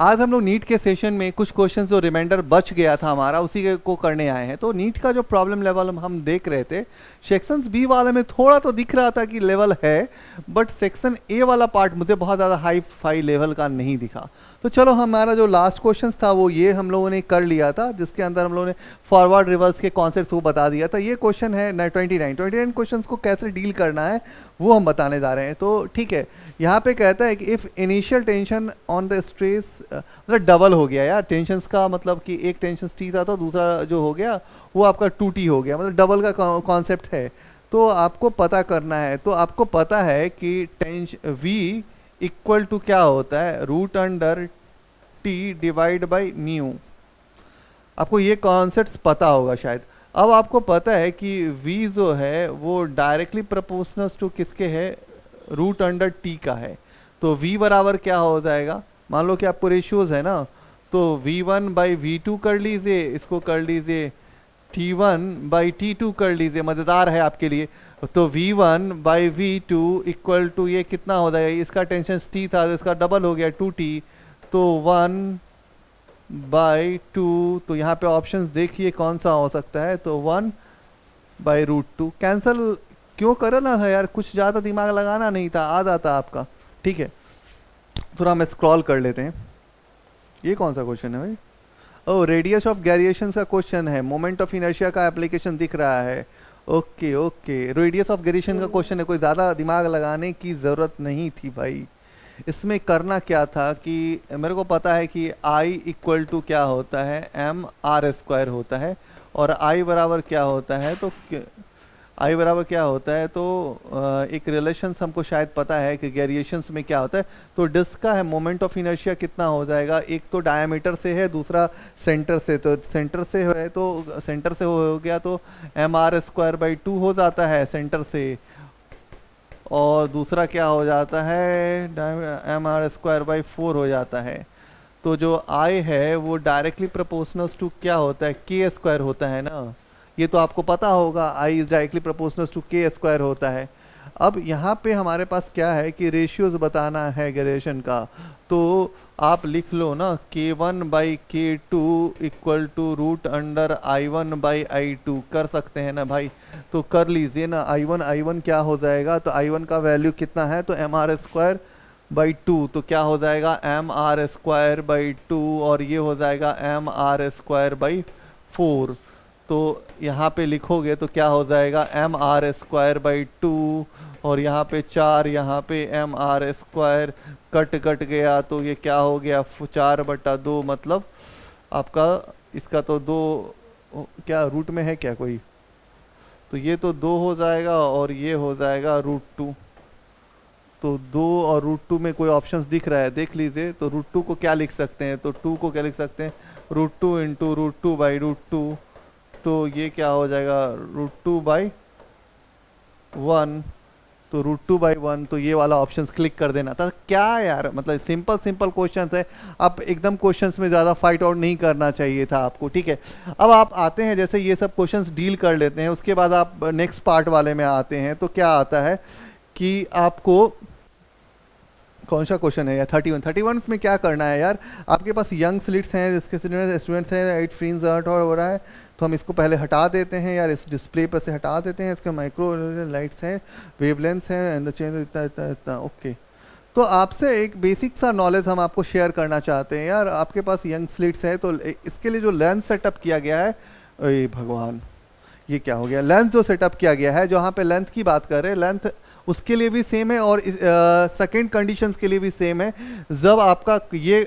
आज हम लोग नीट के सेशन में कुछ क्वेश्चन जो रिमाइंडर बच गया था हमारा उसी को करने आए हैं। तो नीट का जो प्रॉब्लम लेवल हम देख रहे थे, सेक्शन बी वाले में थोड़ा तो दिख रहा था कि लेवल है, बट सेक्शन ए वाला पार्ट मुझे बहुत ज़्यादा हाई फाई लेवल का नहीं दिखा। तो चलो हमारा जो लास्ट क्वेश्चन था वो ये हम लोगों ने कर लिया था, जिसके अंदर हम लोगों ने फॉरवर्ड रिवर्स के कॉन्सेप्ट को बता दिया था। ये क्वेश्चन है 29 क्वेश्चन को कैसे डील करना है वो हम बताने जा रहे हैं। तो ठीक है, यहाँ पे कहता है कि if initial tension on the stress, मतलब डबल हो गया यार टेंशन्स का, मतलब कि एक टेंशन टी था तो दूसरा जो हो गया वो आपका 2t हो गया, मतलब डबल का कॉन्सेप्ट है। तो आपको पता करना है, तो आपको पता है कि टेंशन v इक्वल टू क्या होता है, root under T divide by mu. आपको ये कॉन्सेप्ट पता होगा शायद। अब आपको पता है कि v जो है वो डायरेक्टली प्रोपोर्शनल टू किसके है, रूट अंडर टी का है। तो v बराबर क्या हो जाएगा, मान लो कि आपको रेशियोज है ना, तो v1 बाई v2 कर लीजिए, इसको कर लीजिए t1 बाई t2 कर लीजिए, मज़ेदार है आपके लिए। तो v1 by v2 equal to ये कितना हो जाएगा, इसका टेंशन t था तो इसका डबल हो गया 2t, तो 1 बाई 2। तो यहाँ पे ऑप्शंस देखिए कौन सा हो सकता है, तो 1 बाई रूट 2। कैंसिल क्यों करना था यार, कुछ ज़्यादा दिमाग लगाना नहीं था, आ जाता आपका। ठीक है, थोड़ा हम स्क्रॉल कर लेते हैं। ये कौन सा क्वेश्चन है भाई, ओह रेडियस ऑफ गैरिएशन का क्वेश्चन है, मोमेंट ऑफ इनर्शिया का एप्लीकेशन दिख रहा है। ओके ओके, रेडियस ऑफ गैरिएशन का क्वेश्चन है, कोई ज़्यादा दिमाग लगाने की ज़रूरत नहीं थी भाई। इसमें करना क्या था कि मेरे को पता है कि I इक्वल टू क्या होता है, एम आर स्क्वायर होता है, और I बराबर क्या होता है, तो I बराबर क्या होता है, तो एक रिलेशन हमको शायद पता है कि गैरिएशंस में क्या होता है। तो डिस्क का है मोमेंट ऑफ इनर्शिया कितना हो जाएगा, एक तो डायमीटर से है, दूसरा सेंटर से। तो सेंटर से है तो सेंटर से हो गया तो एम आर स्क्वायर बाई 2 हो जाता है सेंटर से, और दूसरा क्या हो जाता है, एम आर स्क्वायर बाई 4 हो जाता है। तो जो I है वो डायरेक्टली प्रोपोर्शनल टू क्या होता है, के स्क्वायर होता है ना, ये तो आपको पता होगा, I is directly proportional to K square होता है। अब यहाँ पे हमारे पास क्या है कि रेशियोज बताना है गैरिएशन का, तो आप लिख लो ना k1 by k2 equal to root under I1 by I2, कर सकते हैं ना भाई, तो कर लीजिए ना। I1 क्या हो जाएगा, तो I1 का वैल्यू कितना है, तो एम आर स्क्वायर बाई 2, तो क्या हो जाएगा एम आर स्क्वायर बाई 2, और ये हो जाएगा एम आर स्क्वायर बाई 4। तो यहाँ पे लिखोगे तो क्या हो जाएगा एम आर स्क्वायर बाई 2, और यहाँ पे 4, यहाँ पे एम आर स्क्वायर कट गया, तो ये क्या हो गया 4/2, मतलब आपका इसका तो 2 क्या रूट में है क्या कोई, तो ये तो 2 हो जाएगा और ये हो जाएगा रूट 2। तो 2 और रूट 2 में कोई ऑप्शंस दिख रहा है, देख लीजिए। तो रूट 2 को क्या लिख सकते हैं, तो 2 को क्या लिख सकते हैं, root 2 into root 2 by root 2, तो ये क्या हो जाएगा रूट 2 बाई 1, तो रूट 2 बाई 1। तो ये वाला ऑप्शंस क्लिक कर देना था। क्या यार, मतलब सिंपल क्वेश्चन है, आप एकदम क्वेश्चंस में ज़्यादा फाइट आउट नहीं करना चाहिए था आपको। ठीक है, अब आप आते हैं, जैसे ये सब क्वेश्चंस डील कर लेते हैं, उसके बाद आप नेक्स्ट पार्ट वाले में आते हैं। तो क्या आता है कि आपको कौन सा क्वेश्चन है यार, 31 में क्या करना है यार, आपके पास यंग स्लिट्स हैं, जिसके स्टूडेंट्स हैं, 8 फ्रीज हर्ट हो रहा है, तो हम इसको पहले हटा देते हैं यार, इस डिस्प्ले पर से हटा देते हैं। इसके माइक्रो लाइट्स हैं, वेवलेंथ्स हैं, एंड द चेंज इतना ओके। तो आपसे एक बेसिक सा नॉलेज हम आपको शेयर करना चाहते हैं यार। आपके पास यंग स्लिट्स है, तो इसके लिए जो लेंस सेटअप किया गया है, अरे भगवान ये क्या हो गया, लेंथ जो सेटअप किया गया है, जो यहाँ पे लेंथ की बात कर रहे हैं, लेंथ उसके लिए भी सेम है और सेकंड कंडीशंस के लिए भी सेम है। जब आपका ये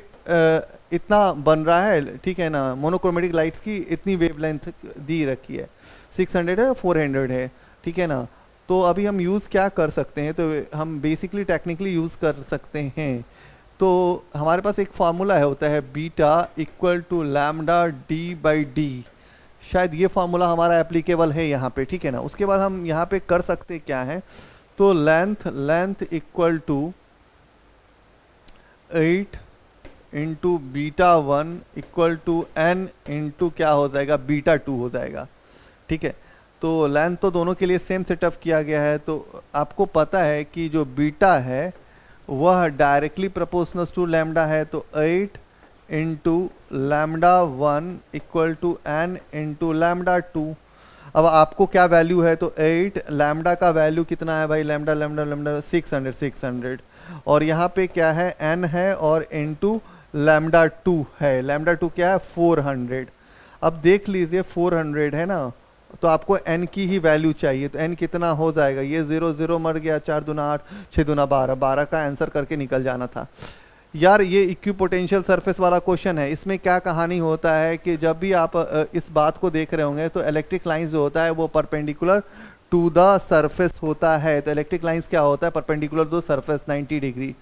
इतना बन रहा है, ठीक है ना, मोनोक्रोमेटिक लाइट्स की इतनी वेवलेंथ दी रखी है, 600 है, 400 है, ठीक है ना। तो अभी हम यूज़ क्या कर सकते हैं, तो हम बेसिकली टेक्निकली यूज़ कर सकते हैं। तो हमारे पास एक फार्मूला होता है, beta equal to lambda D by D, शायद ये फार्मूला हमारा एप्लीकेबल है यहाँ पे, ठीक है ना। उसके बाद हम यहाँ पे कर सकते क्या है, तो length equal to 8 into beta 1 equal to n into क्या हो जाएगा बीटा 2 हो जाएगा, ठीक है। तो लेंथ तो दोनों के लिए सेम सेटअप किया गया है। तो आपको पता है कि जो बीटा है वह डायरेक्टली प्रोपोर्शनल टू लैम्डा है, तो 8 into lambda 1 equal to n into lambda 2। अब आपको क्या वैल्यू है, तो 8, लैम्डा का वैल्यू कितना है भाई, लैम्डा लैम्डा लैम्डा 600 और यहाँ पे क्या है n है और इंटू लैम्डा 2 है, लैम्डा 2 क्या है 400। अब देख लीजिए 400 है ना, तो आपको n की ही वैल्यू चाहिए, तो n कितना हो जाएगा, ये 0 0 मर गया, 4 दूना 8, 6 दूना 12, 12 का आंसर करके निकल जाना था। यार ये इक्विपोटेंशियल सरफेस वाला क्वेश्चन है, इसमें क्या कहानी होता है कि जब भी आप इस बात को देख रहे होंगे तो इलेक्ट्रिक लाइंस जो होता है वो परपेंडिकुलर टू द सरफेस होता है। तो इलेक्ट्रिक लाइंस क्या होता है, परपेंडिकुलर टू सरफेस 90 डिग्री।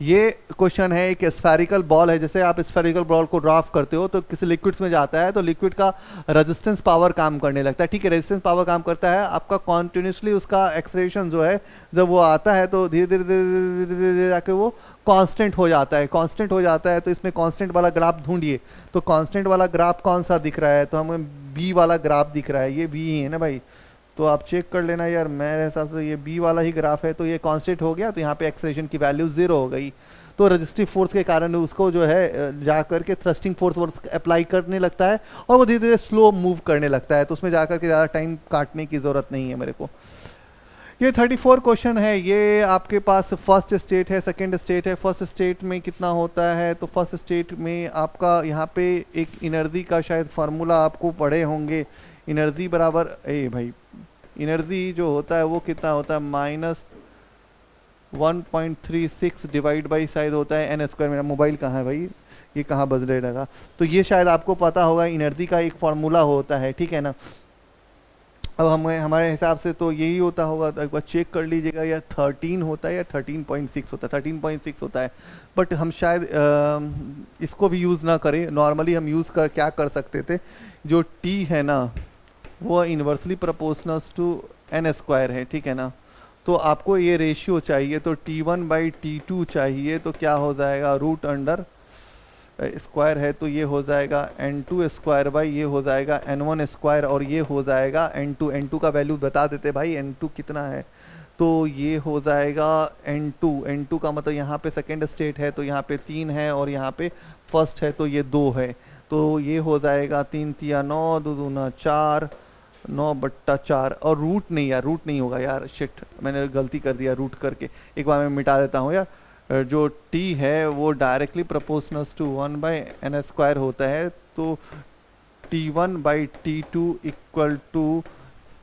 ये क्वेश्चन है, एक स्फेरिकल बॉल है, जैसे आप स्फेरिकल बॉल को ड्राफ्ट करते हो तो किसी लिक्विड्स में जाता है तो लिक्विड का रेजिस्टेंस पावर काम करने लगता है, ठीक है, रेजिस्टेंस पावर काम करता है, आपका कॉन्टिन्यूसली उसका एक्सलेरेशन जो है जब वो आता है तो धीरे धीरे धीरे धीरे धीरे जाके वो कांस्टेंट हो जाता है, कांस्टेंट हो जाता है। तो इसमें कांस्टेंट वाला ग्राफ ढूंढिए, तो कांस्टेंट वाला ग्राफ कौन सा दिख रहा है, तो हमें बी वाला ग्राफ दिख रहा है, ये बी ही है ना भाई, तो आप चेक कर लेना यार, मेरे हिसाब से ये बी वाला ही ग्राफ है, तो ये कांस्टेंट हो गया, तो यहाँ पे एक्सेलरेशन की वैल्यू 0 हो गई। तो रजिस्टिव फोर्स के कारण उसको जो है जा करके थ्रस्टिंग फोर्स अप्लाई करने लगता है और वो धीरे धीरे स्लो मूव करने लगता है, तो उसमें जा करके ज़्यादा टाइम काटने की ज़रूरत नहीं है मेरे को। ये 34 क्वेश्चन है, ये आपके पास फर्स्ट स्टेट है, सेकंड स्टेट है। फर्स्ट स्टेट में कितना होता है, तो फर्स्ट स्टेट में आपका यहाँ पे एक एनर्जी का शायद फार्मूला आपको पढ़े होंगे, एनर्जी बराबर भाई एनर्जी जो होता है वो कितना होता है, -1.36 डिवाइड बाई शायद होता है n स्क्वायर। मेरा मोबाइल कहाँ है भाई, ये कहाँ बदले लगा, तो ये शायद आपको पता होगा, एनर्जी का एक फार्मूला होता है, ठीक है ना। अब हमारे हिसाब से तो यही होता होगा, तो एक बार चेक कर लीजिएगा, या 13 होता है या 13.6 होता है, 13.6 होता है, बट हम शायद इसको भी यूज़ ना करें। नॉर्मली हम यूज़ कर क्या कर सकते थे, जो t है ना वो inversely proportional to n square है, ठीक है ना। तो आपको ये रेशियो चाहिए, तो t1 बाई t2 चाहिए, तो क्या हो जाएगा, रूट अंडर स्क्वायर है तो ये हो जाएगा n2 स्क्वायर बाई ये हो जाएगा n1 स्क्वायर, और ये हो जाएगा n2 का वैल्यू बता देते भाई, n2 कितना है, तो ये हो जाएगा n2 का मतलब यहाँ पे सेकेंड स्टेट है तो यहाँ पे 3 है और यहाँ पे फर्स्ट है तो ये 2 है, तो ये हो जाएगा 3 तिया 9, 2 दूना 4, 9/4, और रूट नहीं यार, रूट नहीं होगा यार, शिट मैंने गलती कर दिया रूट करके, एक बार मैं मिटा देता हूँ यार। जो t है वो directly proportional to 1/n square होता है, तो t1 by t2 equal to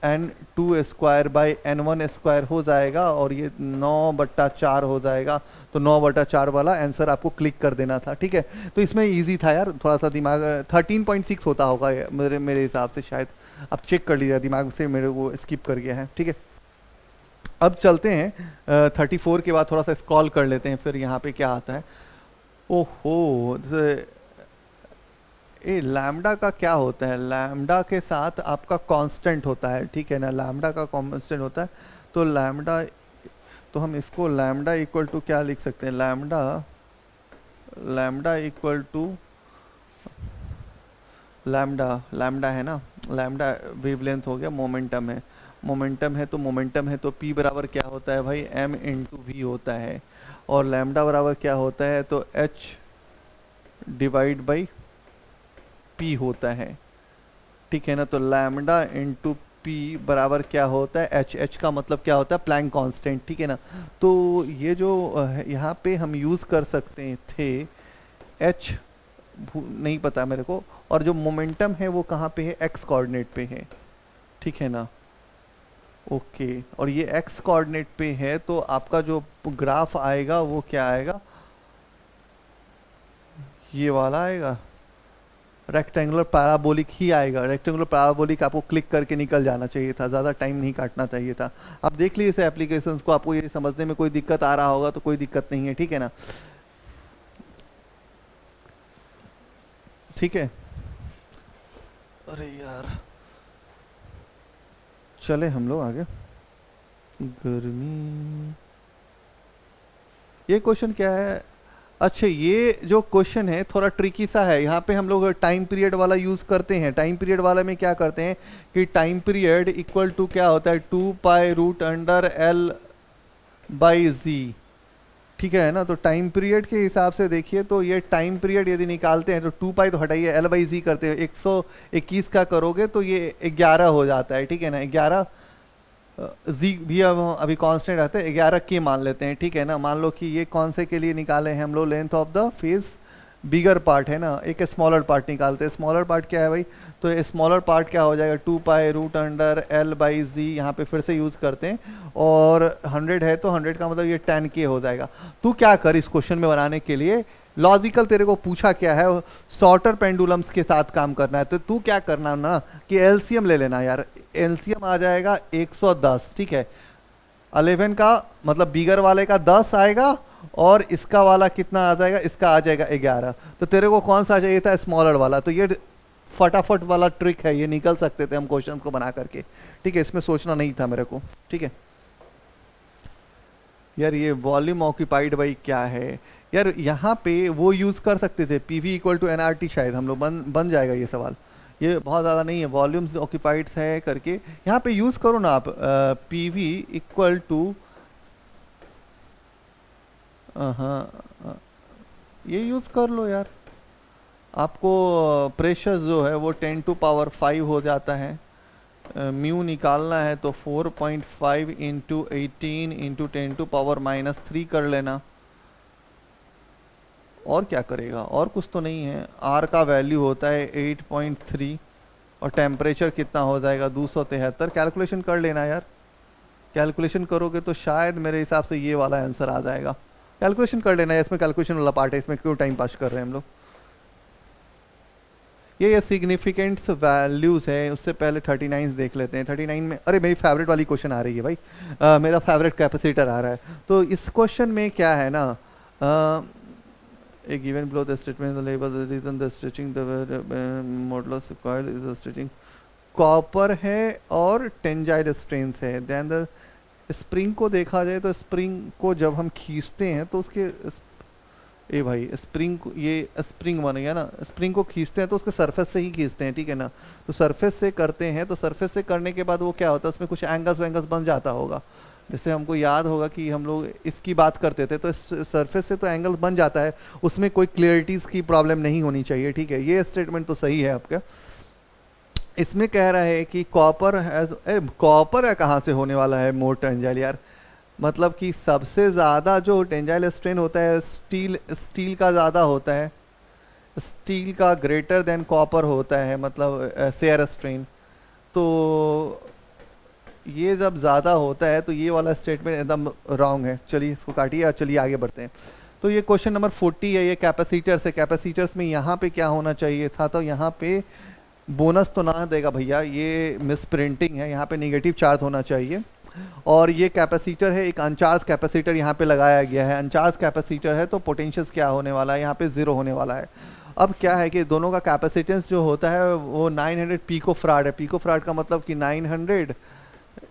n2 square by n1 square हो जाएगा, और ये 9/4 हो जाएगा, तो 9/4 वाला आंसर आपको क्लिक कर देना था, ठीक है। तो इसमें इजी था यार, थोड़ा सा दिमाग, 13.6 होता होगा मेरे हिसाब से शायद, आप चेक कर लीजिए, दिमाग से मेरे को स्किप कर गया है, ठीक है। अब चलते हैं 34 के बाद थोड़ा सा स्क्रॉल कर लेते हैं, फिर यहाँ पे क्या आता है। ओहो, ये लैम्डा का क्या होता है, लैम्डा के साथ आपका कांस्टेंट होता है, ठीक है ना, लैम्डा का कांस्टेंट होता है, तो लैम्डा, तो हम इसको लैम्डा इक्वल टू क्या लिख सकते हैं, लैम्डा इक्वल टू लैम्डा है ना, लैम्डा वेवलेंथ हो गया, मोमेंटम है तो मोमेंटम है तो p बराबर क्या होता है भाई, m इंटू वी होता है, और लैम्डा बराबर क्या होता है, तो h डिवाइड बाई p होता है, ठीक है ना। तो लैम्डा इंटू p बराबर क्या होता है, h का मतलब क्या होता है, प्लैंक कांस्टेंट, ठीक है ना। तो ये जो यहाँ पे हम यूज़ कर सकते थे, h नहीं पता मेरे को, और जो मोमेंटम है वो कहाँ पे है, x कोऑर्डिनेट पे है, ठीक है ना। ओके, और ये x कोऑर्डिनेट पे है, तो आपका जो ग्राफ आएगा वो क्या आएगा, ये वाला आएगा, रेक्टेंगुलर पैराबोलिक ही आएगा। रेक्टेंगुलर पैराबोलिक आपको क्लिक करके निकल जाना चाहिए था, ज़्यादा टाइम नहीं काटना चाहिए था। आप देख लीजिए इस एप्लीकेशंस को, आपको ये समझने में कोई दिक्कत आ रहा होगा तो कोई दिक्कत नहीं है, ठीक है ना, ठीक है। अरे यार, चले हम लोग आगे। गर्मी, ये क्वेश्चन क्या है, अच्छा ये जो क्वेश्चन है थोड़ा ट्रिकी सा है, यहाँ पे हम लोग टाइम पीरियड वाला यूज़ करते हैं। टाइम पीरियड वाला में क्या करते हैं कि टाइम पीरियड इक्वल टू क्या होता है, 2 pi root under L by g, ठीक है ना। तो टाइम पीरियड के हिसाब से देखिए तो ये टाइम पीरियड यदि निकालते हैं तो 2 पाई तो हटाइए, एल बाई जी करते हैं 121 का करोगे तो ये 11 हो जाता है, ठीक है ना। 11 जी भी अब अभी कांस्टेंट रहते हैं, 11 के मान लेते हैं, ठीक है ना। मान लो कि ये कौन से के लिए निकाले हैं हम लोग, length of the face bigger part है ना, एक स्मॉलर पार्ट निकालते हैं। स्मॉलर पार्ट क्या है भाई, तो स्मॉलर पार्ट क्या हो जाएगा 2 pi root under L by g, यहाँ पे फिर से यूज़ करते हैं। और 100 है तो 100 का मतलब ये 10 के हो जाएगा। तू क्या कर इस क्वेश्चन में बनाने के लिए, लॉजिकल तेरे को पूछा क्या है, शॉर्टर पेंडुलम्स के साथ काम करना है, तो तू क्या करना ना कि एलसीएम ले लेना यार। एलसीएम आ जाएगा 110, ठीक है। 11 का मतलब बिगर वाले का 10 आएगा और इसका वाला कितना आ जाएगा, इसका आ जाएगा 11। तो तेरे को कौन सा चाहिए था, स्मॉलर वाला। तो ये फटाफट वाला ट्रिक है, ये निकल सकते थे हम क्वेश्चन को बना करके, ठीक है। इसमें सोचना नहीं था मेरे को, ठीक है यार। ये वॉल्यूम ऑक्यूपाइड भाई क्या है यार, यहाँ पे वो यूज़ कर सकते थे पीवी इक्वल टू एनआरटी, शायद हम लोग बन जाएगा ये सवाल। ये बहुत ज़्यादा नहीं है, वॉल्यूम्स ऑक्यूपाइड है करके यहाँ पे यूज़ करो ना आप, पीवी इक्वल टू, हाँ ये यूज़ कर लो यार। आपको प्रेशर जो है वो 10 टू पावर 5 हो जाता है। म्यू निकालना है तो 4.5 इंटू 18 इंटू 10 टू पावर -3 कर लेना। और क्या करेगा, और कुछ तो नहीं है। आर का वैल्यू होता है 8.3 और टेम्परेचर कितना हो जाएगा 273। कैलकुलेशन कर लेना यार, कैलकुलेशन करोगे तो शायद मेरे हिसाब से ये वाला आंसर आ जाएगा। कैलकुलेशन कर लेना है, इसमें कैलकुलेशन वाला पार्ट है, इसमें क्यों टाइम पास कर रहे हैं हम लोग। ये सिग्निफिकेंट वैल्यूज़ है। उससे पहले 39 देख लेते हैं। 39 में अरे मेरी फेवरेट वाली क्वेश्चन आ रही है भाई, मेरा फेवरेट कैपेसिटर आ रहा है। तो इस क्वेश्चन में क्या है ना, a given below the statement the label the reason the stretching the modulus coil is the stretching copper है और टेंजाइल स्ट्रेंस है। देन द स्प्रिंग को देखा जाए तो स्प्रिंग को जब हम खींचते हैं तो उसके ए भाई स्प्रिंग को, ये स्प्रिंग बन गया ना, स्प्रिंग को खींचते हैं तो उसके सरफेस से ही खींचते हैं, ठीक है ना। तो सरफेस से करते हैं तो सरफेस से करने के बाद वो क्या होता है, उसमें कुछ एंगल्स वैंगल्स बन जाता होगा। जैसे हमको याद होगा कि हम लोग इसकी बात करते थे तो इस सरफेस से तो एंगल बन जाता है, उसमें कोई क्लियरिटीज़ की प्रॉब्लम नहीं होनी चाहिए, ठीक है। ये स्टेटमेंट तो सही है आपका। इसमें कह रहा है कि कॉपर कॉपर है कहाँ से होने वाला है मोर टेंजाइल यार, मतलब कि सबसे ज़्यादा जो टेंजाइल स्ट्रेन होता है स्टील का ज़्यादा होता है, स्टील का ग्रेटर देन कॉपर होता है, मतलब शेयर स्ट्रेन। तो ये जब ज़्यादा होता है तो ये वाला स्टेटमेंट एकदम रॉन्ग है। चलिए इसको काटिए और चलिए आगे बढ़ते हैं। तो ये क्वेश्चन नंबर 40 है, ये कैपेसिटर्स है। कैपेसिटर्स में यहाँ पे क्या होना चाहिए था, तो यहाँ पे बोनस तो ना देगा भैया, ये मिस प्रिंटिंग है, यहाँ पे नेगेटिव चार्ज होना चाहिए। और ये कैपेसिटर है, एक अनचार्ज कैपेसिटर यहाँ पे लगाया गया है। अनचार्ज कैपेसिटर है तो पोटेंशियल्स क्या होने वाला है, यहाँ पे 0 होने वाला है। अब क्या है कि दोनों का कैपेसिटेंस जो होता है वो 900 पिको फराड है। पिको फराड का मतलब कि 900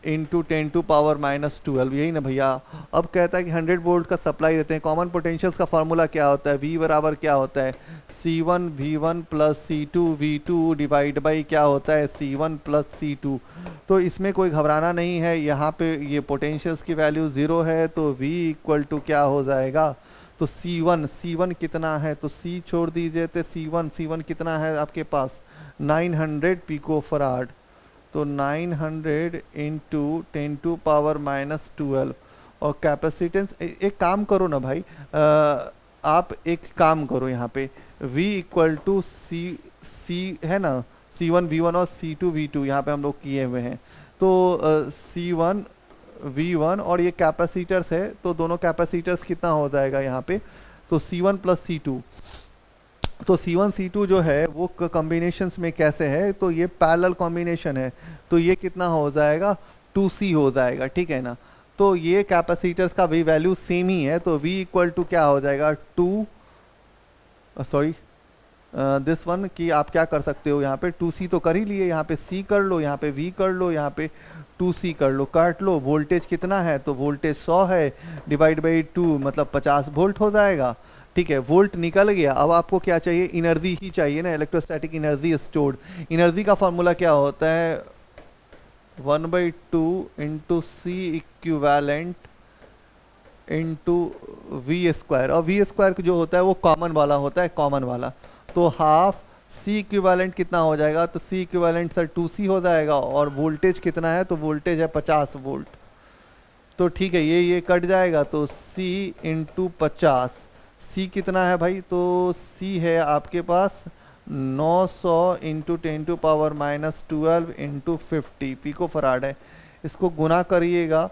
इंटू 10 टू पावर -12, यही ना भैया। अब कहता है कि 100 वोल्ट का सप्लाई देते हैं। कॉमन पोटेंशियल्स का फार्मूला क्या होता है, V बराबर क्या होता है, C1 V1 plus C2 V2 divide by क्या होता है C1 प्लस C2। तो इसमें कोई घबराना नहीं है, यहाँ पे ये पोटेंशियल्स की वैल्यू 0 है तो V इक्वल टू क्या हो जाएगा, तो C1 कितना है, तो C छोड़ दीजिए तो C1 कितना है आपके पास 900 पिको फराड। तो 900 इंटू 10 टू पावर -12 और कैपेसिटेंस। एक काम करो ना भाई, आप एक काम करो यहाँ पे V इक्वल टू C है ना, C1 V1 और C2 V2 यहाँ पे हम लोग किए हुए हैं। तो C1 V1 और ये कैपेसिटर्स है तो दोनों कैपेसिटर्स कितना हो जाएगा यहाँ पे, तो C1 प्लस C2। तो C1 C2 जो है वो कॉम्बिनेशंस में कैसे है, तो ये पैरेलल कॉम्बिनेशन है तो ये कितना हो जाएगा 2C हो जाएगा, ठीक है ना। तो ये कैपेसिटर्स का भी वैल्यू सेम ही है तो V इक्वल टू क्या हो जाएगा 2 सॉरी दिस वन कि आप क्या कर सकते हो यहाँ पे 2C तो कर ही लिए, यहाँ पे C कर लो, यहाँ पे V कर लो, यहाँ पे 2C कर लो, काट लो। वोल्टेज कितना है, तो वोल्टेज 100 है डिवाइड बाई 2 मतलब 50 वोल्ट हो जाएगा, ठीक है। वोल्ट निकल गया। अब आपको क्या चाहिए, एनर्जी ही चाहिए ना, इलेक्ट्रोस्टैटिक एनर्जी स्टोर्ड। एनर्जी का फॉर्मूला क्या होता है 1/2 into C equivalent into V square, और वी स्क्वायर जो होता है वो कॉमन वाला होता है, कॉमन वाला। तो हाफ सी इक्विवेलेंट कितना हो जाएगा, तो सी इक्विवेलेंट सर 2c हो जाएगा, और वोल्टेज कितना है, तो वोल्टेज है 50 वोल्ट। तो ठीक है, ये कट जाएगा, तो c इंटू 50, c कितना है भाई, तो c है आपके पास 900 इंटू 10⁻⁻12 इंटू 50 पिको फराड है। इसको गुना करिएगा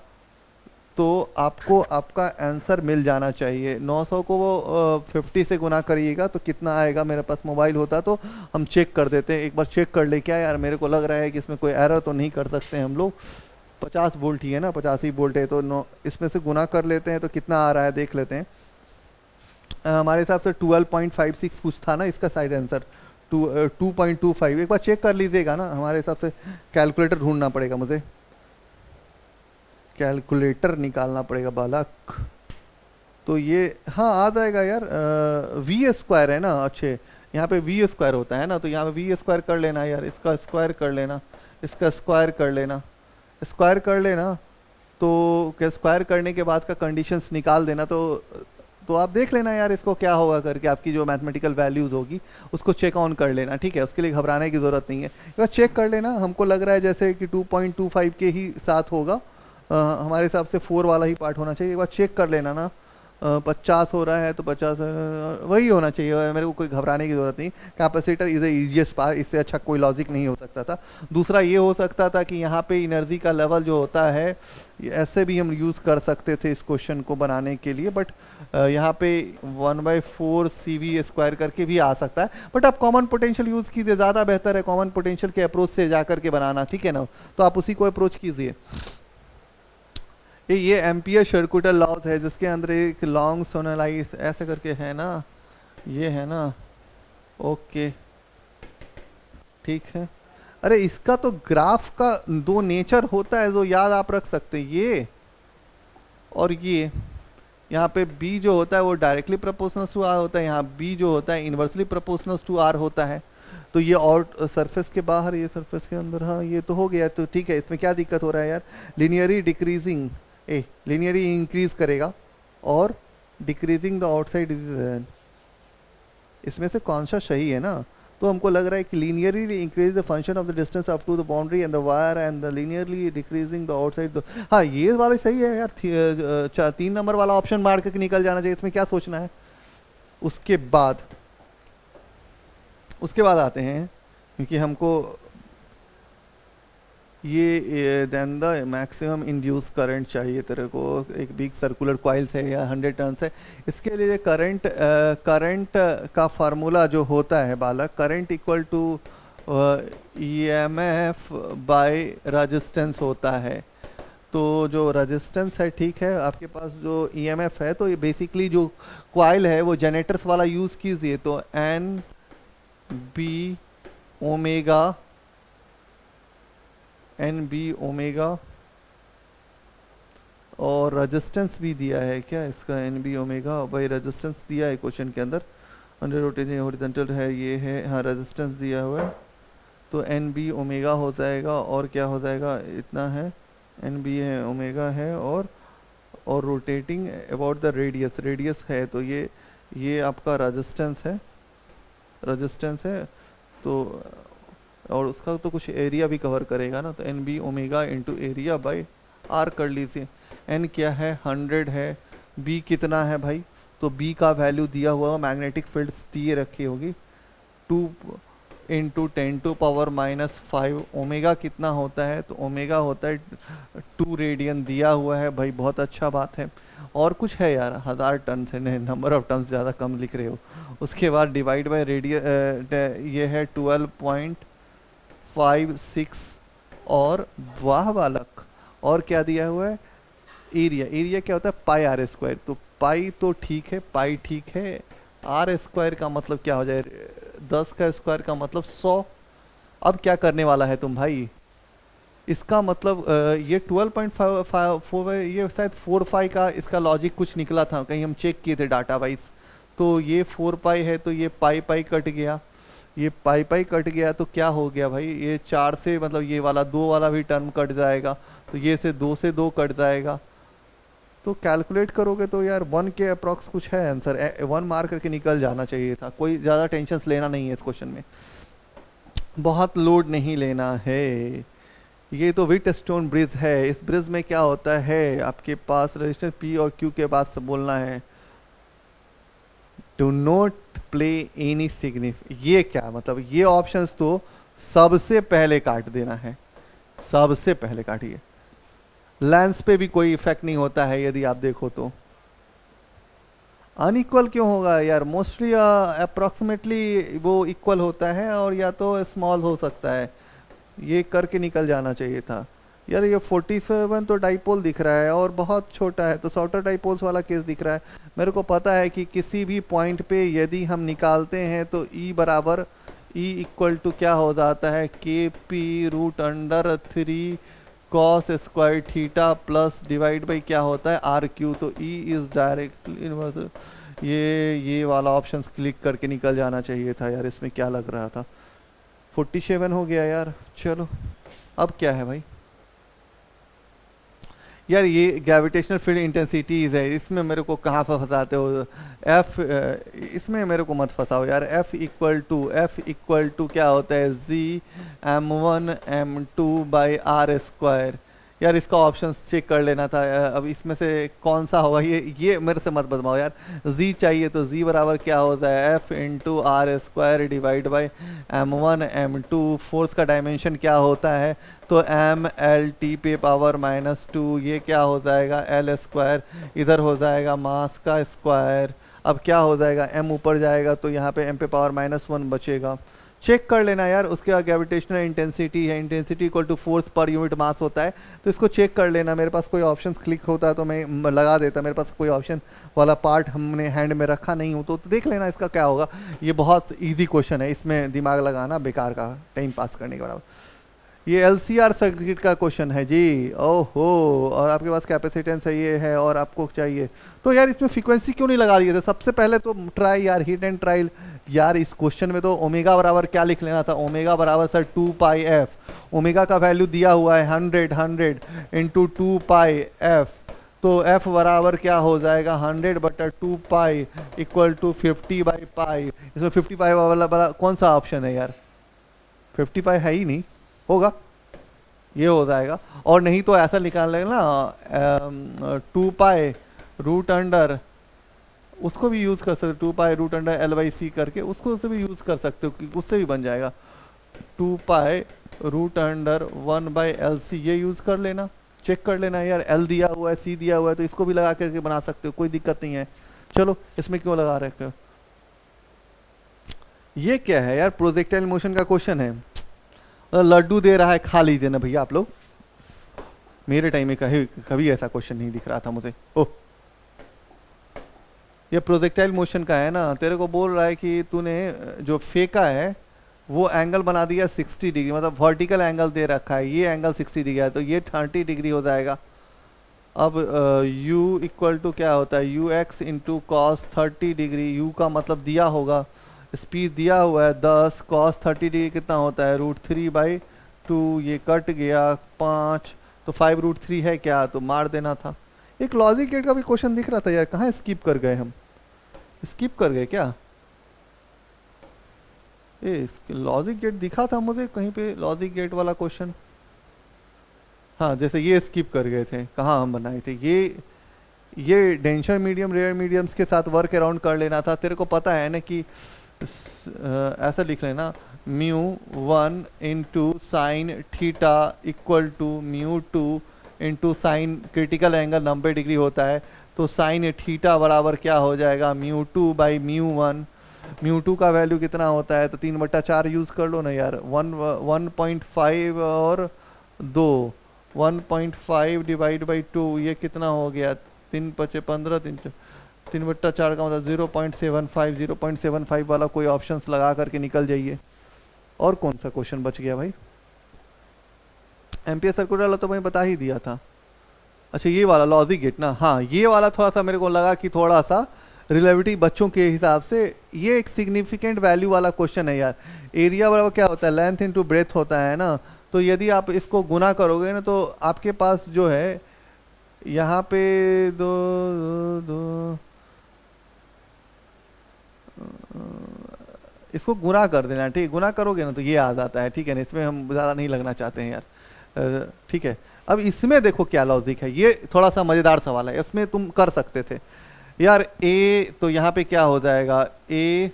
तो आपको आपका आंसर मिल जाना चाहिए। 900 को वो 50 से गुना करिएगा तो कितना आएगा। मेरे पास मोबाइल होता तो हम चेक कर देते हैं, एक बार चेक कर ले। क्या यार, मेरे को लग रहा है कि इसमें कोई एरर तो नहीं कर सकते हम लोग। 50 वोल्ट ही है ना, 50 ही वोल्ट है, तो इसमें से गुना कर लेते हैं तो कितना आ रहा है देख लेते हैं। हमारे हिसाब से 12.56 कुछ था ना इसका साइड आंसर, 2.25। एक बार चेक कर लीजिएगा ना, हमारे हिसाब से कैलकुलेटर ढूंढना पड़ेगा, मुझे कैलकुलेटर निकालना पड़ेगा बालक। तो ये हाँ आ जाएगा यार, वी स्क्वायर है ना, अच्छे यहाँ पे वी स्क्वायर होता है ना, तो यहाँ पे वी स्क्वायर कर लेना यार, इसका स्क्वायर कर लेना, इसका स्क्वायर कर लेना, स्क्वायर कर लेना। तो क्या स्क्वायर करने के बाद का कंडीशंस निकाल देना। तो आप देख लेना यार इसको क्या होगा करके, आपकी जो मैथमेटिकल वैल्यूज़ होगी उसको चेक ऑन कर लेना, ठीक है। उसके लिए घबराने की ज़रूरत नहीं है, एक बार चेक कर लेना। हमको लग रहा है जैसे कि 2.25 के ही साथ होगा, हमारे हिसाब से 4 वाला ही पार्ट होना चाहिए। एक बार चेक कर लेना ना, 50 हो रहा है तो 50 वही होना चाहिए, मेरे को कोई घबराने की ज़रूरत नहीं। कैपेसिटर इज़ ईजीएस्ट पार्ट, इससे अच्छा कोई लॉजिक नहीं हो सकता था। दूसरा ये हो सकता था कि यहाँ पे एनर्जी का लेवल जो होता है ऐसे भी हम यूज़ कर सकते थे इस क्वेश्चन को बनाने के लिए, बट यहाँ पे 1/4 CV² करके भी आ सकता है। बट आप कॉमन पोटेंशियल यूज़ कीजिए, ज़्यादा बेहतर है कॉमन पोटेंशियल के अप्रोच से जा करके बनाना, ठीक है ना। तो आप उसी को अप्रोच कीजिए। ये एम्पियर सर्कुलर लॉज है जिसके अंदर एक लॉन्ग सोनलाइज ऐसे करके है ना, ये है ना, ओके ठीक है। अरे इसका तो ग्राफ का 2 नेचर होता है जो याद आप रख सकते हैं, ये और ये। यहाँ पे b जो होता है वो डायरेक्टली प्रोपोर्शनल टू r होता है, यहाँ b जो होता है इन्वर्सली प्रोपोर्शनल टू r होता है। तो ये और सरफेस के बाहर, ये सरफेस के अंदर, हाँ ये तो हो गया। तो ठीक है, इसमें क्या दिक्कत हो रहा है यार, लीनियरली डिक्रीजिंग लीनियरली इंक्रीज करेगा और डिक्रीजिंग द आउटसाइड, इसमें से कौन सा सही है ना। तो हमको लग रहा है कि linearly increase the function of the distance up to the boundary and the wire and the linearly decreasing the outside. हाँ ये वाला सही है यार, 3 नंबर वाला ऑप्शन मार के निकल जाना चाहिए, इसमें क्या सोचना है। उसके बाद आते हैं, क्योंकि हमको ये then the maximum induce current चाहिए तेरे को। एक बिग सर्कुलर कॉइल्स है या 100 टर्न्स है, इसके लिए करंट का फार्मूला जो होता है बालक, current equal to EMF by resistance होता है। तो जो रेजिस्टेंस है, ठीक है, आपके पास जो EMF है, तो ये बेसिकली जो कॉइल है वो जनरेटर्स वाला यूज़ कीजिए। तो NB ओमेगा और रेजिस्टेंस भी दिया है क्या इसका, NB ओमेगा भाई रेजिस्टेंस दिया है क्वेश्चन के अंदर, अंडर रोटेटिंग हॉरिजॉन्टल है, ये है, हाँ रेजिस्टेंस दिया हुआ है। तो NB ओमेगा हो जाएगा, और क्या हो जाएगा, इतना है, NB है, ओमेगा है, और रोटेटिंग अबाउट द रेडियस है। तो ये आपका रेजिस्टेंस है, तो और उसका तो कुछ एरिया भी कवर करेगा ना। तो NB omega into area bye R कर लीजिए। N क्या है, 100 है, B कितना है भाई, तो B का वैल्यू दिया हुआ, मैग्नेटिक फील्ड दिए रखी होगी, 2 इंटू 10⁻⁵। ओमेगा कितना होता है, तो ओमेगा होता है 2 रेडियन दिया हुआ है भाई, बहुत अच्छा बात है। और कुछ है यार, 1000 टन से, नहीं नंबर ऑफ टन ज़्यादा कम लिख रहे हो। उसके बाद डिवाइड बाय रेडियस, ये है 12.56, और वाह बालक, और क्या दिया हुआ है, एरिया क्या होता है, πr²। तो पाई तो ठीक है, पाई ठीक है, r² का मतलब क्या हो जाए, 10 का स्क्वायर का मतलब 100। अब क्या करने वाला है तुम भाई, इसका मतलब ये 12.54, ये शायद 4 का इसका लॉजिक कुछ निकला था, कहीं हम चेक किए थे डाटा वाइज। तो ये 4 है, तो ये पाई कट गया, ये पाई कट गया, तो क्या हो गया भाई, ये 4 से मतलब ये वाला 2 वाला भी टर्म कट जाएगा, तो ये से 2 कट जाएगा, तो कैलकुलेट करोगे तो यार 1 के अप्रॉक्स कुछ है आंसर, 1 मार करके निकल जाना चाहिए था। कोई ज़्यादा टेंशन लेना नहीं है इस क्वेश्चन में, बहुत लोड नहीं लेना है। ये तो व्हीटस्टोन ब्रिज है, इस ब्रिज में क्या होता है, आपके पास रजिस्टर P और Q के बाद से बोलना है do not play any significant. ये क्या मतलब, ये ऑप्शंस तो सबसे पहले काट देना है, सबसे पहले काटिए। लेंस पे भी कोई इफेक्ट नहीं होता है यदि आप देखो तो। अनइक्वल क्यों होगा यार, मोस्टली अप्रोक्सीमेटली वो इक्वल होता है और या तो स्मॉल हो सकता है, ये करके निकल जाना चाहिए था यार। ये 47 तो डाइपोल दिख रहा है और बहुत छोटा है, तो शॉर्टर डाइपोल्स वाला केस दिख रहा है। मेरे को पता है कि किसी भी पॉइंट पे यदि हम निकालते हैं तो E बराबर E इक्वल टू क्या हो जाता है, KP√3 cos square theta plus divide by क्या होता है RQ। तो E इज डायरेक्टली इनवर्स। ये वाला ऑप्शन क्लिक करके निकल जाना चाहिए था यार, इसमें क्या लग रहा था। 47 हो गया यार। चलो अब क्या है भाई यार, ये ग्रेविटेशनल फील्ड इंटेंसिटीज है, इसमें मेरे को कहाँ फंसाते हो। F इसमें मेरे को मत फंसाओ यार। F इक्वल टू क्या होता है, G(m1 m2 by r²। यार इसका ऑप्शन चेक कर लेना था। अब इसमें से कौन सा होगा, ये मेरे से मत बदमाओ यार। Z चाहिए तो Z बराबर क्या होता है, F(r²) divide by m1 m2। Force का डायमेंशन क्या होता है, तो mLT पे पावर -2। ये क्या हो जाएगा, L²। इधर हो जाएगा मास का स्क्वायर। अब क्या हो जाएगा, m ऊपर जाएगा तो यहाँ पे m पे पावर -1 बचेगा। चेक कर लेना यार। उसके बाद ग्रेविटेशनल इंटेंसिटी है, intensity equal to force per unit mass होता है, तो इसको चेक कर लेना। मेरे पास कोई ऑप्शन क्लिक होता है तो मैं लगा देता, मेरे पास कोई ऑप्शन वाला पार्ट हमने हैंड में रखा नहीं हो तो देख लेना इसका क्या होगा। ये बहुत इजी क्वेश्चन है, इसमें दिमाग लगाना बेकार का, टाइम पास करने के बराबर। ये LCR सर्किट का क्वेश्चन है जी। ओहो, और आपके पास कैपेसिटेंस है ये है और आपको चाहिए तो यार इसमें फ्रीक्वेंसी क्यों नहीं लगा रही थे सबसे पहले तो ट्राई यार, हिट एंड ट्रायल यार। इस क्वेश्चन में तो ओमेगा बराबर क्या लिख लेना था, ओमेगा बराबर सर 2πf। ओमेगा का वैल्यू दिया हुआ है 100 इंटू 2πf, तो f बराबर क्या हो जाएगा 100/2π इक्वल टू 50/π। इसमें 55 वाला कौन सा ऑप्शन है यार, 55 है ही नहीं, होगा ये हो जाएगा। और नहीं तो ऐसा निकाल लेना 2π√, उसको भी यूज़ कर सकते हो, 2π√L/c करके उसको से भी यूज़ कर सकते हो, उससे भी बन जाएगा 2π√1/LC। ये यूज़ कर लेना, चेक कर लेना यार। L दिया हुआ है, C दिया हुआ है, तो इसको भी लगा करके बना सकते हो, कोई दिक्कत नहीं है। चलो इसमें क्यों लगा रहे हो। ये क्या है यार, प्रोजेक्टाइल मोशन का क्वेश्चन है। लड्डू दे रहा है, खा लीजिए ना भैया आप लोग। मेरे टाइम में कभी ऐसा क्वेश्चन नहीं दिख रहा था मुझे। ओह, ये प्रोजेक्टाइल मोशन का है ना, तेरे को बोल रहा है कि तूने जो फेंका है वो एंगल बना दिया 60 डिग्री, मतलब वर्टिकल एंगल दे रखा है, ये एंगल 60 डिग्री है तो ये 30 डिग्री हो जाएगा। अब u इक्वल टू क्या होता है, ux into cos 30 degree. u का मतलब दिया होगा, स्पीड दिया हुआ है 10, cos 30 डिग्री कितना होता है √3/2। ये कट गया 5, तो 5√3 है क्या, तो मार देना था। एक लॉजिक गेट का भी क्वेश्चन दिख रहा था यार, कहाँ स्किप कर गए हम, स्किप कर गए क्या। लॉजिक गेट दिखा था मुझे कहीं पे, लॉजिक गेट वाला क्वेश्चन। हाँ, जैसे ये स्किप कर गए थे, कहाँ हम बनाए थे ये डेंसर मीडियम रेयर मीडियम्स के साथ वर्क अराउंड कर लेना था। तेरे को पता है ना कि ऐसा लिख लेना μ1 into sine theta equal to μ2 into sine critical angle 90 degree होता है, तो साइन थीटा बराबर क्या हो जाएगा μ2/μ1। μ2 का वैल्यू कितना होता है, तो 3/4 यूज़ कर लो ना यार। 1.5 और 2, 1.5 डिवाइड बाई 2, ये कितना हो गया 3×5 = 15, 3/4 का मतलब 0.75। 0.75 वाला कोई ऑप्शंस लगा करके निकल जाइए। और कौन सा क्वेश्चन बच गया भाई, एम्पियर सर्किट वाला तो मैं बता ही दिया था। अच्छा ये वाला लॉजिक गेट ना, हाँ ये वाला थोड़ा सा मेरे को लगा कि थोड़ा सा रिलेटिविटी बच्चों के हिसाब से ये एक सिग्निफिकेंट वैल्यू वाला क्वेश्चन है यार। एरिया बराबर क्या होता है, लेंथ इनटू ब्रेथ होता है ना, तो यदि आप इसको गुना करोगे ना तो आपके पास जो है यहाँ पे दो दो, दो इसको गुना कर देना, ठीक, गुना करोगे ना तो ये आ जाता है, ठीक है ना, इसमें हम ज़्यादा नहीं लगना चाहते हैं यार, ठीक है। अब इसमें देखो क्या लॉजिक है, ये थोड़ा सा मज़ेदार सवाल है, इसमें तुम कर सकते थे यार ए, तो यहाँ पे क्या हो जाएगा ए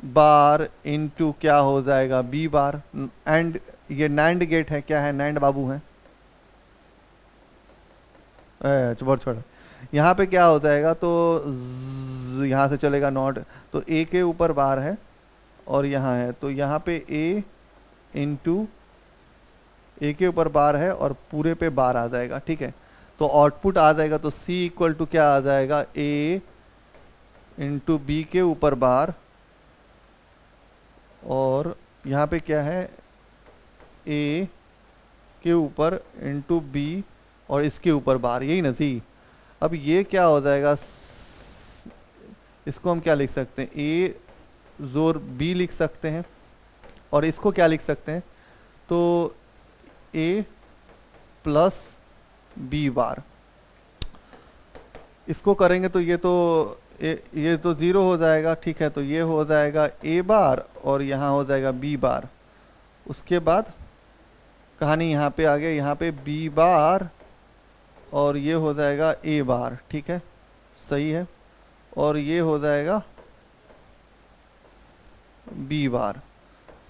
बार इंटू क्या हो जाएगा बी बार, एंड ये नैंड गेट है, क्या है, नैंड बाबू है, बहुत छोड़ा, यहाँ पे क्या हो जाएगा, तो यहाँ से चलेगा नॉट, तो ए के ऊपर बार है और यहाँ है, तो यहाँ पे ए इंटू ए के ऊपर बार है और पूरे पे बार आ जाएगा, ठीक है। तो आउटपुट आ जाएगा, तो सी इक्वल टू क्या आ जाएगा, ए इंटू बी के ऊपर बार, और यहाँ पे क्या है, ए के ऊपर इंटू बी और इसके ऊपर बार, यही ना थी। अब ये क्या हो जाएगा, इसको हम क्या लिख सकते हैं, ए जोर बी लिख सकते हैं, और इसको क्या लिख सकते हैं, तो ए प्लस बी बार, इसको करेंगे तो ये तो ये तो ज़ीरो हो जाएगा, ठीक है, तो ये हो जाएगा ए बार और यहाँ हो जाएगा बी बार, उसके बाद कहानी यहाँ पे आ गया, यहाँ पे बी बार और ये हो जाएगा ए बार, ठीक है, सही है, और ये हो जाएगा बी बार,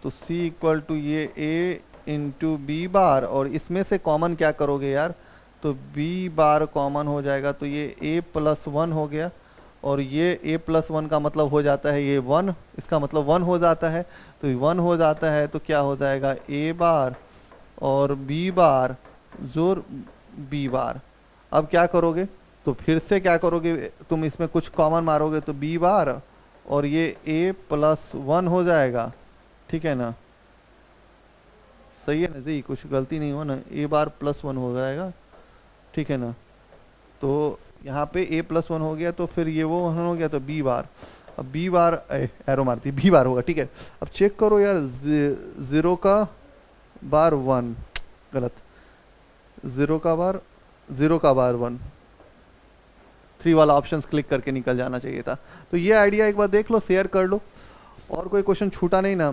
तो सी इक्वल टू ये ए इंटू बी बार, और इसमें से कॉमन क्या करोगे यार, तो बी बार कॉमन हो जाएगा, तो ये ए प्लस वन हो गया, और ये ए प्लस वन का मतलब हो जाता है ये वन, इसका मतलब वन हो जाता है, तो वन हो जाता है, तो क्या हो जाएगा ए बार और बी बार जोर बी बार। अब क्या करोगे, तो फिर से क्या करोगे, तुम इसमें कुछ कॉमन मारोगे, तो बी बार और ये ए प्लस वन हो जाएगा, ठीक है ना, सही है ना जी, कुछ गलती नहीं हो ना, ए बार प्लस वन हो जाएगा, ठीक है ना, तो यहाँ पे ए प्लस वन हो गया, तो फिर ये वो वन हो गया, तो बी बार, अब बी बार एरो मारती बी बार होगा, ठीक है। अब चेक करो यार, ज़ीरो का बार वन, गलत, ज़ीरो का बार वन, 3 वाला ऑप्शंस क्लिक करके निकल जाना चाहिए था। तो ये आइडिया एक बार देख लो, शेयर कर लो, और कोई क्वेश्चन छूटा नहीं ना।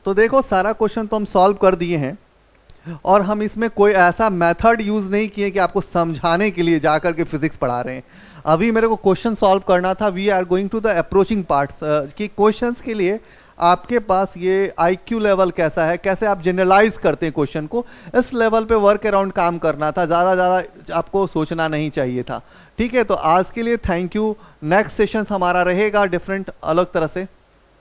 तो देखो सारा क्वेश्चन तो हम सॉल्व कर दिए हैं, और हम इसमें कोई ऐसा मेथड यूज़ नहीं किए कि आपको समझाने के लिए जाकर के फिजिक्स पढ़ा रहे हैं। अभी मेरे को क्वेश्चन सॉल्व करना था, we are going to the approaching parts, कि क्वेश्चंस के लिए आपके पास ये आईक्यू लेवल कैसा है, कैसे आप जनरलाइज करते हैं क्वेश्चन को, इस लेवल पे वर्क अराउंड काम करना था, ज़्यादा आपको सोचना नहीं चाहिए था, ठीक है। तो आज के लिए थैंक यू, नेक्स्ट सेशन हमारा रहेगा डिफरेंट अलग तरह से।